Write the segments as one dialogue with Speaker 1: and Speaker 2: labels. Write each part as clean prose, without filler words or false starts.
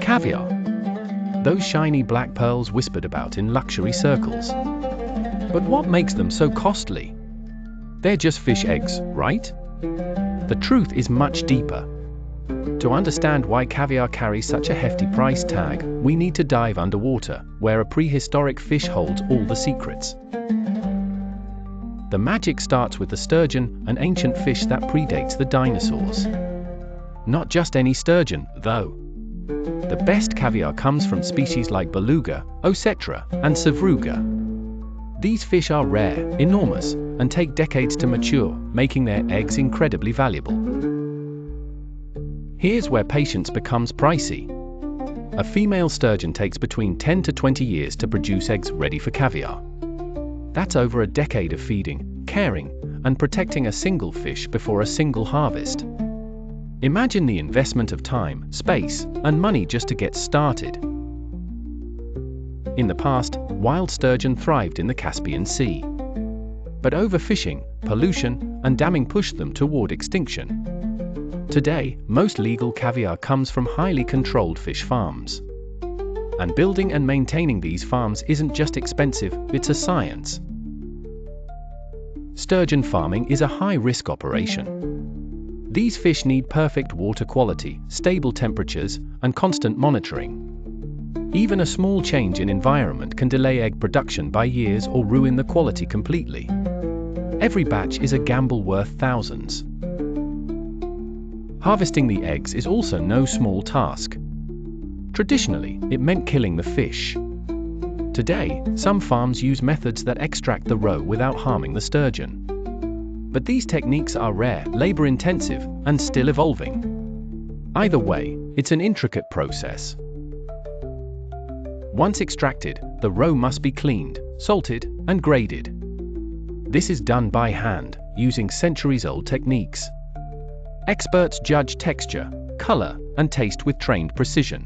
Speaker 1: Caviar. Those shiny black pearls whispered about in luxury circles. But what makes them so costly? They're just fish eggs, right? The truth is much deeper. To understand why caviar carries such a hefty price tag, we need to dive underwater, where a prehistoric fish holds all the secrets. The magic starts with the sturgeon, an ancient fish that predates the dinosaurs. Not just any sturgeon, though. The best caviar comes from species like beluga, osetra, and sevruga. These fish are rare, enormous, and take decades to mature, making their eggs incredibly valuable. Here's where patience becomes pricey. A female sturgeon takes between 10 to 20 years to produce eggs ready for caviar. That's over a decade of feeding, caring, and protecting a single fish before a single harvest. Imagine the investment of time, space, and money just to get started. In the past, wild sturgeon thrived in the Caspian Sea. But overfishing, pollution, and damming pushed them toward extinction. Today, most legal caviar comes from highly controlled fish farms. And building and maintaining these farms isn't just expensive, it's a science. Sturgeon farming is a high-risk operation. These fish need perfect water quality, stable temperatures, and constant monitoring. Even a small change in environment can delay egg production by years or ruin the quality completely. Every batch is a gamble worth thousands. Harvesting the eggs is also no small task. Traditionally, it meant killing the fish. Today, some farms use methods that extract the roe without harming the sturgeon. But these techniques are rare, labor-intensive, and still evolving. Either way, it's an intricate process. Once extracted, the roe must be cleaned, salted, and graded. This is done by hand, using centuries-old techniques. Experts judge texture, color, and taste with trained precision.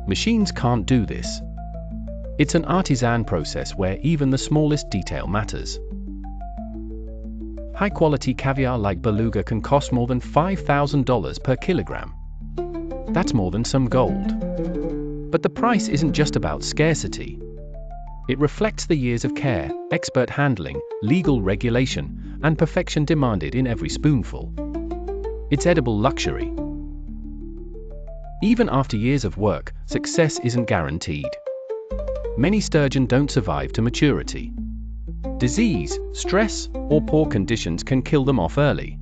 Speaker 1: Machines can't do this. It's an artisan process where even the smallest detail matters. High-quality caviar like beluga can cost more than $5,000 per kilogram. That's more than some gold. But the price isn't just about scarcity. It reflects the years of care, expert handling, legal regulation, and perfection demanded in every spoonful. It's edible luxury. Even after years of work, success isn't guaranteed. Many sturgeon don't survive to maturity. Disease, stress, or poor conditions can kill them off early.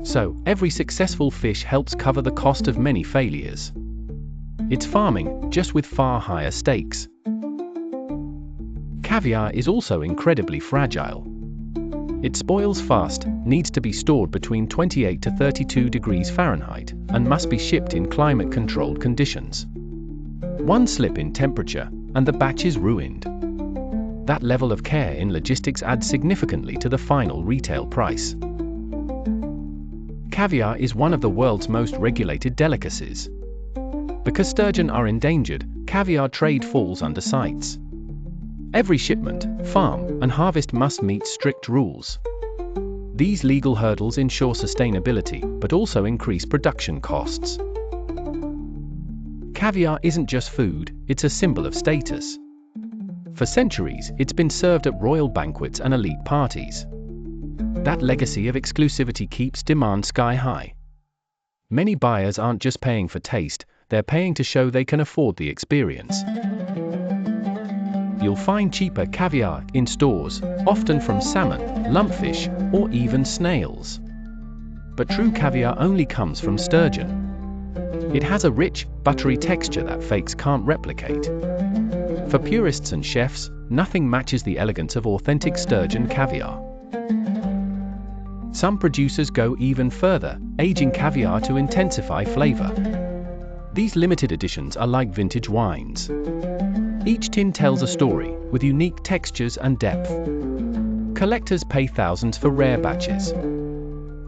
Speaker 1: So, every successful fish helps cover the cost of many failures. It's farming, just with far higher stakes. Caviar is also incredibly fragile. It spoils fast, needs to be stored between 28 to 32 degrees Fahrenheit, and must be shipped in climate-controlled conditions. One slip in temperature, and the batch is ruined. That level of care in logistics adds significantly to the final retail price. Caviar is one of the world's most regulated delicacies. Because sturgeon are endangered, caviar trade falls under CITES. Every shipment, farm, and harvest must meet strict rules. These legal hurdles ensure sustainability, but also increase production costs. Caviar isn't just food, it's a symbol of status. For centuries, it's been served at royal banquets and elite parties. That legacy of exclusivity keeps demand sky high. Many buyers aren't just paying for taste, they're paying to show they can afford the experience. You'll find cheaper caviar in stores, often from salmon, lumpfish, or even snails. But true caviar only comes from sturgeon. It has a rich, buttery texture that fakes can't replicate. For purists and chefs, nothing matches the elegance of authentic sturgeon caviar. Some producers go even further, aging caviar to intensify flavor. These limited editions are like vintage wines. Each tin tells a story, with unique textures and depth. Collectors pay thousands for rare batches.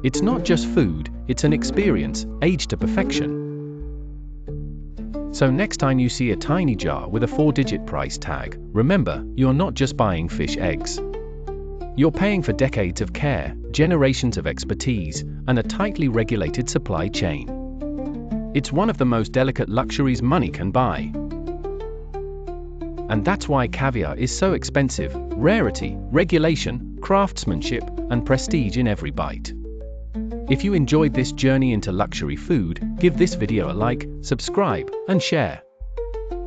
Speaker 1: It's not just food, it's an experience, aged to perfection. So next time you see a tiny jar with a 4-digit price tag, remember, you're not just buying fish eggs. You're paying for decades of care, generations of expertise, and a tightly regulated supply chain. It's one of the most delicate luxuries money can buy. And that's why caviar is so expensive: rarity, regulation, craftsmanship, and prestige in every bite. If you enjoyed this journey into luxury food, give this video a like, subscribe, and share.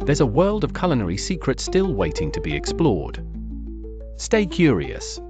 Speaker 1: There's a world of culinary secrets still waiting to be explored. Stay curious.